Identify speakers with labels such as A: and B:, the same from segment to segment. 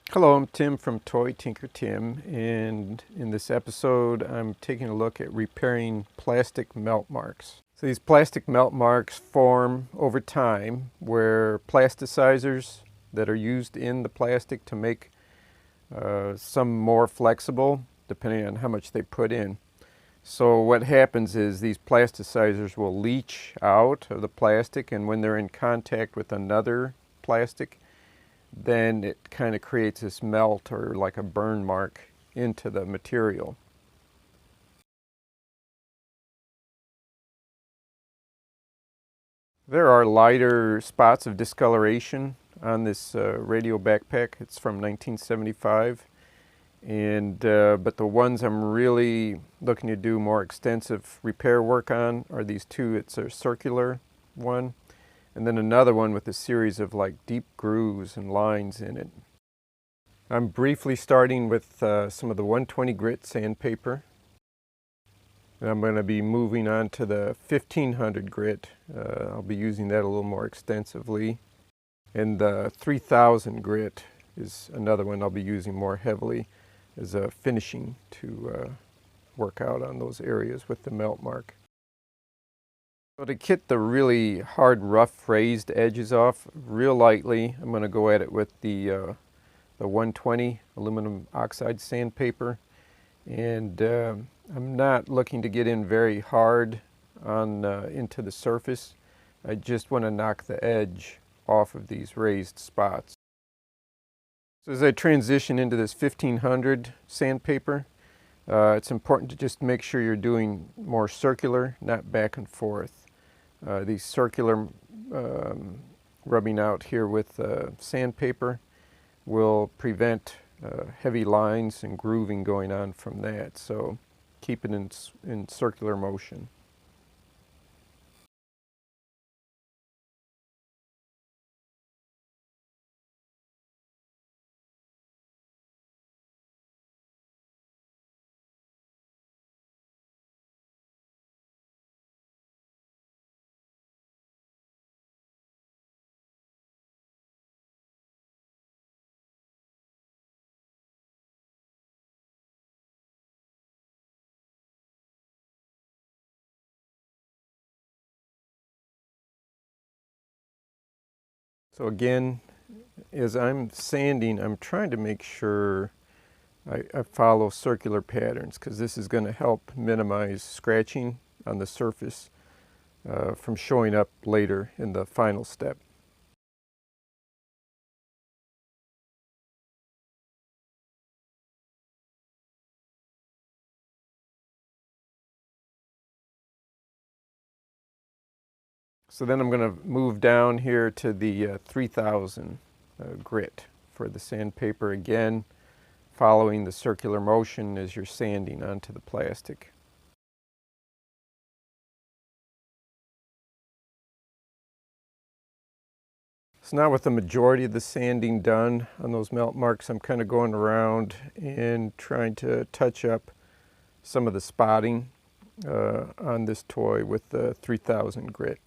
A: Hello, I'm Tim from Toy Tinker Tim, and in this episode I'm taking a look at repairing plastic melt marks. So these plastic melt marks form over time where plasticizers that are used in the plastic to make some more flexible, depending on how much they put in. So what happens is these plasticizers will leach out of the plastic, and when they're in contact with another plastic, then it kind of creates this melt or like a burn mark into the material. There are lighter spots of discoloration on this radio backpack. It's from 1975, and but the ones I'm really looking to do more extensive repair work on are these two. It's a circular one, and then another one with a series of like deep grooves and lines in it. I'm briefly starting with some of the 120 grit sandpaper. And I'm going to be moving on to the 1500 grit. I'll be using that a little more extensively. And the 3000 grit is another one I'll be using more heavily as a finishing to work out on those areas with the melt mark. So to get the really hard, rough, raised edges off real lightly, I'm going to go at it with the 120 aluminum oxide sandpaper. And I'm not looking to get in very hard on into the surface. I just want to knock the edge off of these raised spots. So as I transition into this 1500 sandpaper, it's important to just make sure you're doing more circular, not back and forth. These circular rubbing out here with sandpaper will prevent heavy lines and grooving going on from that. So keep it in circular motion. So again, as I'm sanding, I'm trying to make sure I follow circular patterns, because this is going to help minimize scratching on the surface from showing up later in the final step. So then I'm going to move down here to the 3000 grit for the sandpaper, again following the circular motion as you're sanding onto the plastic. So now with the majority of the sanding done on those melt marks, I'm kind of going around and trying to touch up some of the spotting on this toy with the 3000 grit.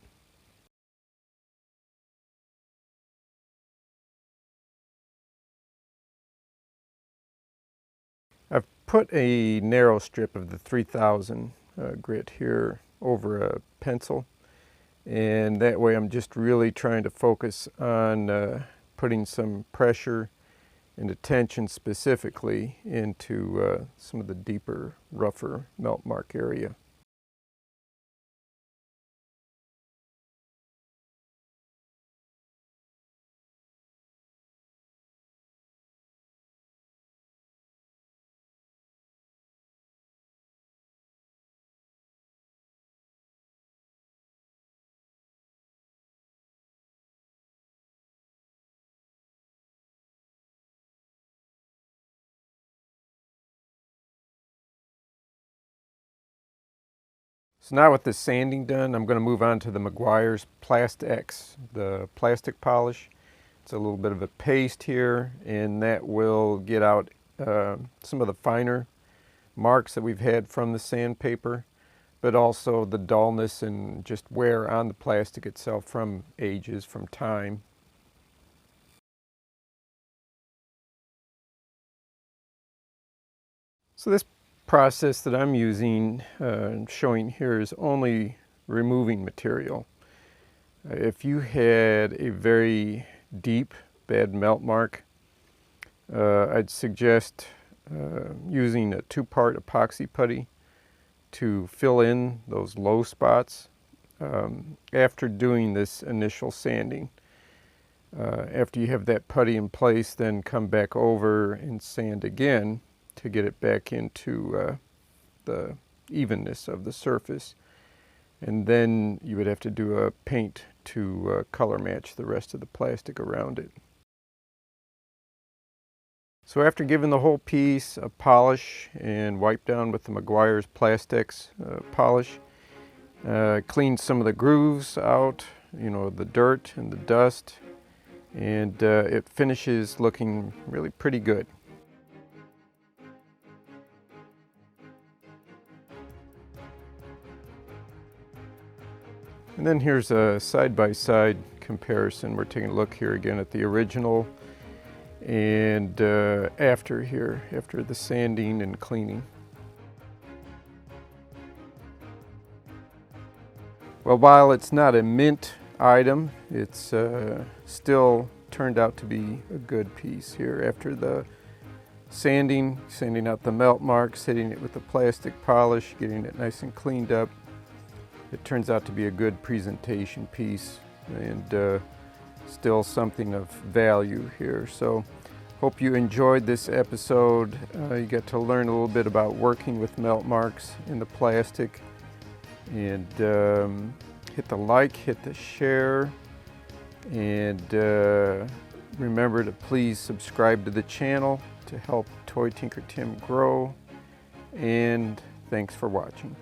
A: I've put a narrow strip of the 3000 grit here over a pencil, and that way I'm just really trying to focus on putting some pressure and attention specifically into some of the deeper, rougher melt mark area. So now with the sanding done, I'm going to move on to the Meguiar's Plast-X, the plastic polish. It's a little bit of a paste here, and that will get out some of the finer marks that we've had from the sandpaper. but also the dullness and just wear on the plastic itself from ages, from time. So this process that I'm using, showing here, is only removing material. If you had a very deep bad melt mark, I'd suggest using a 2-part epoxy putty to fill in those low spots after doing this initial sanding. After you have that putty in place, then come back over and sand again to get it back into the evenness of the surface. And then you would have to do a paint to color match the rest of the plastic around it. So after giving the whole piece a polish and wipe down with the Meguiar's Plastics polish, clean some of the grooves out, the dirt and the dust, and it finishes looking really pretty good. And then here's a side-by-side comparison. We're taking a look here again at the original and after the sanding and cleaning. Well, while it's not a mint item, it's still turned out to be a good piece here. After the sanding out the melt marks, hitting it with the plastic polish, getting it nice and cleaned up, it turns out to be a good presentation piece and still something of value here. So hope you enjoyed this episode. You got to learn a little bit about working with melt marks in the plastic. And hit the like, hit the share, and remember to please subscribe to the channel to help Toy Tinker Tim grow. And thanks for watching.